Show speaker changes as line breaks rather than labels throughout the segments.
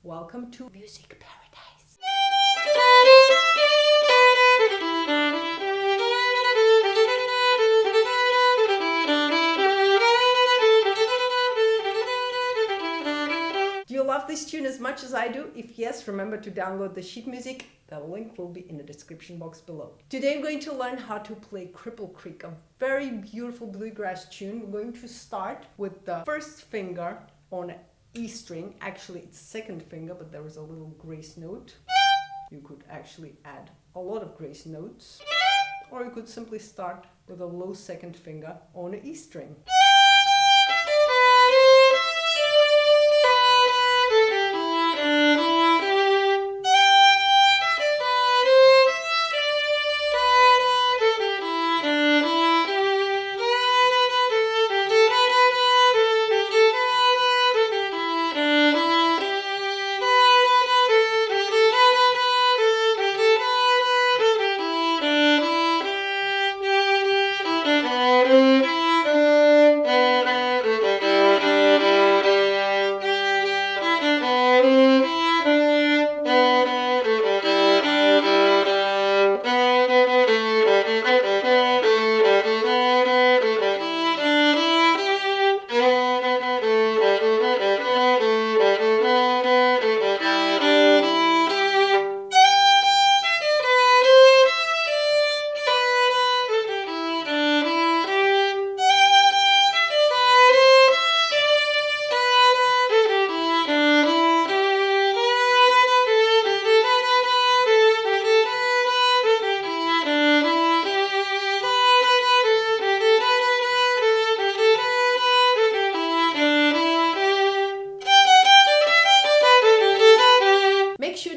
Welcome to Music Paradise. Do you love this tune as much as I do? If yes, remember to download the sheet music. The link will be in the description box below. Today I'm going to learn how to play Cripple Creek, a very beautiful bluegrass tune. We're going to start with the first finger on an E string. Actually, it's second finger, but there is a little grace note. You could actually add a lot of grace notes, or you could simply start with a low second finger on an E string.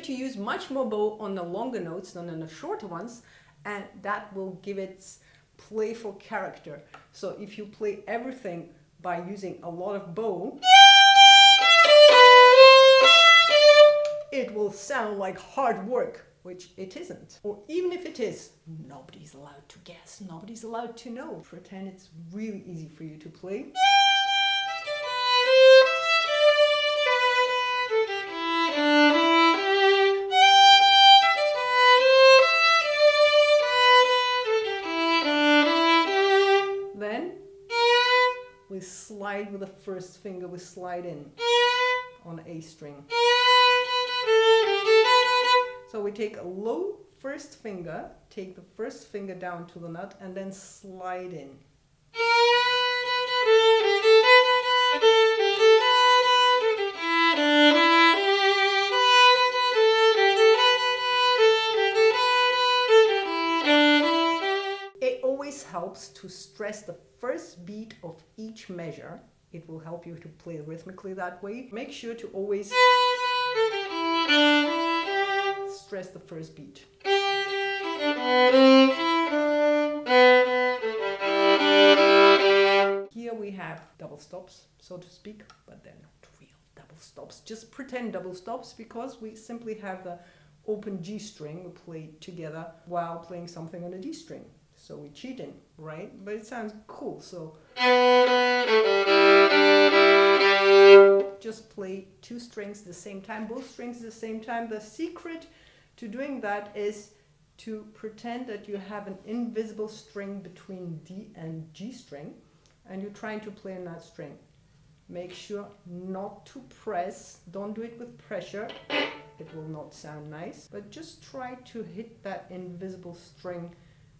To use much more bow on the longer notes than on the shorter ones, and that will give it playful character. So if you play everything by using a lot of bow, it will sound like hard work, which it isn't. Or even if it is, nobody's allowed to guess, nobody's allowed to know. Pretend it's really easy for you to play. We slide with the first finger, we slide in on A string. So we take a low first finger, take the first finger down to the nut, and then slide in. It always helps to stress the first beat of each measure. It will help you to play rhythmically that way. Make sure to always stress the first beat. Here we have double stops, so to speak, but they're not real double stops. Just pretend double stops, because we simply have the open G string we play together while playing something on a D string. So we're cheating, right? But it sounds cool, so just play two strings at the same time, both strings at the same time. The secret to doing that is to pretend that you have an invisible string between D and G string, and you're trying to play on that string. Make sure not to press, don't do it with pressure, it will not sound nice, but just try to hit that invisible string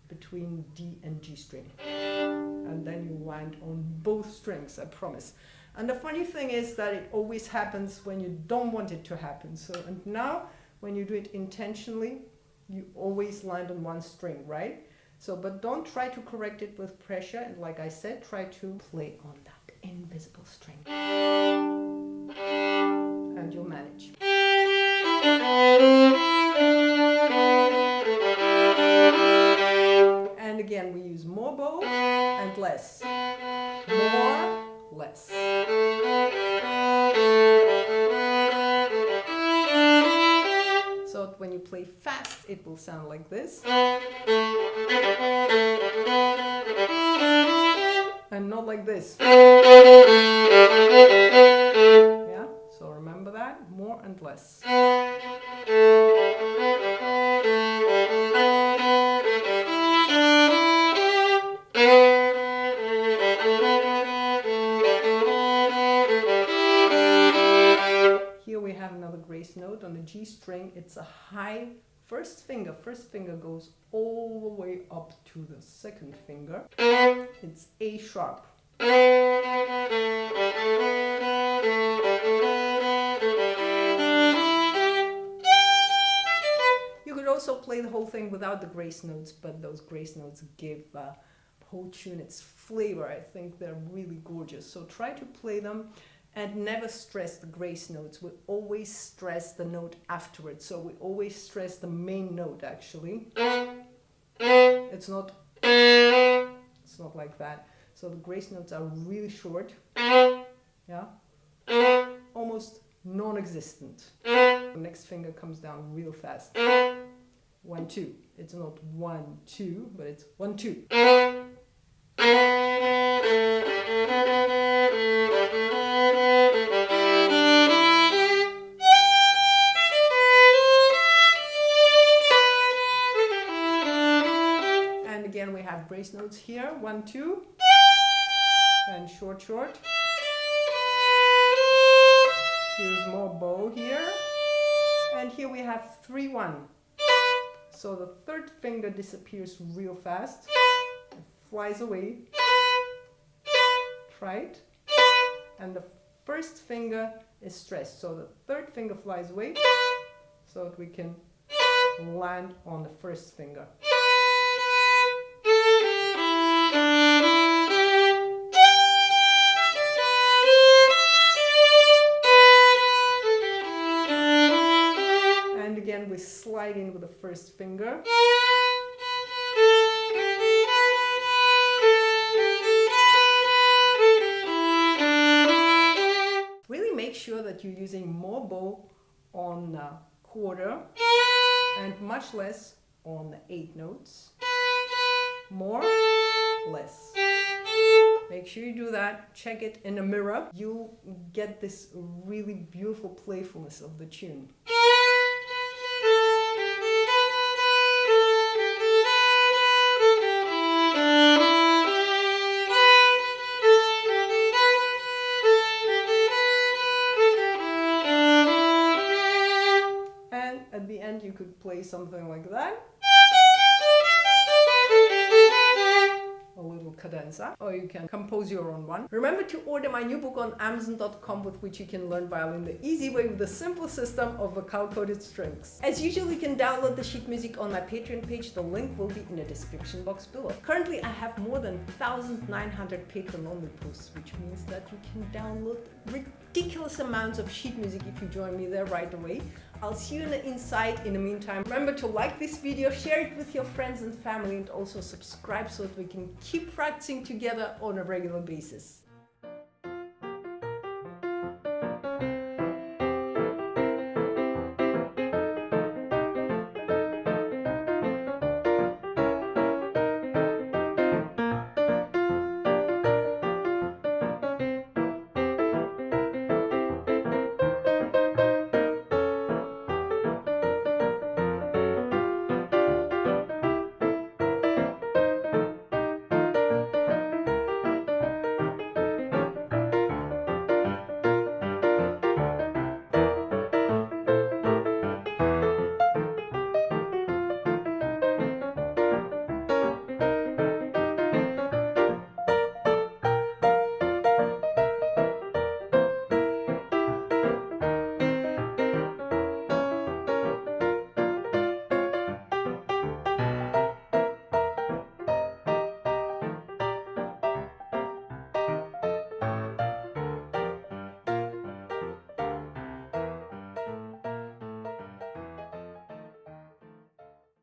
between D and G string, and then you land on both strings, I promise. And the funny thing is that it always happens when you don't want it to happen. So, and now when you do it intentionally, you always land on one string, right? So, but don't try to correct it with pressure, and like I said, try to play on that invisible string, and you'll manage. And again, we use more bow and less. More, less. So when you play fast, it will sound like this. And not like this. Yeah, so remember that. more and less. Here we have another grace note on the G string. It's a high first finger. First finger goes all the way up to the second finger. It's A sharp. You could also play the whole thing without the grace notes, but those grace notes give the whole tune its flavor. I think they're really gorgeous. So try to play them and never stress the grace notes. We always stress the note afterwards. So we always stress the main note actually. It's not like that. So the grace notes are really short. Yeah. Almost non-existent. The next finger comes down real fast. 1, 2. It's not 1, 2, but it's 1, 2. And again we have grace notes here. 1, 2. And short, short. Use more bow here. And here we have 3, 1. So the third finger disappears real fast. It flies away. Try it. And the first finger is stressed. So the third finger flies away so that we can land on the first finger. Again, we slide in with the first finger. Really make sure that you're using more bow on the quarter and much less on the 8 notes. More, less. Make sure you do that. Check it in a mirror. You'll get this really beautiful playfulness of the tune. At the end you could play something like that. A little cadenza. Or you can compose your own one. Remember to order my new book on Amazon.com, with which you can learn violin the easy way with the simple system of vocal-coded strings. As usual, you can download the sheet music on my Patreon page. The link will be in the description box below. Currently I have more than 1,900 Patreon-only posts, which means that you can download ridiculous amounts of sheet music if you join me there right away. I'll see you in the inside. In the meantime, remember to like this video, share it with your friends and family, and also subscribe so that we can keep practicing together on a regular basis.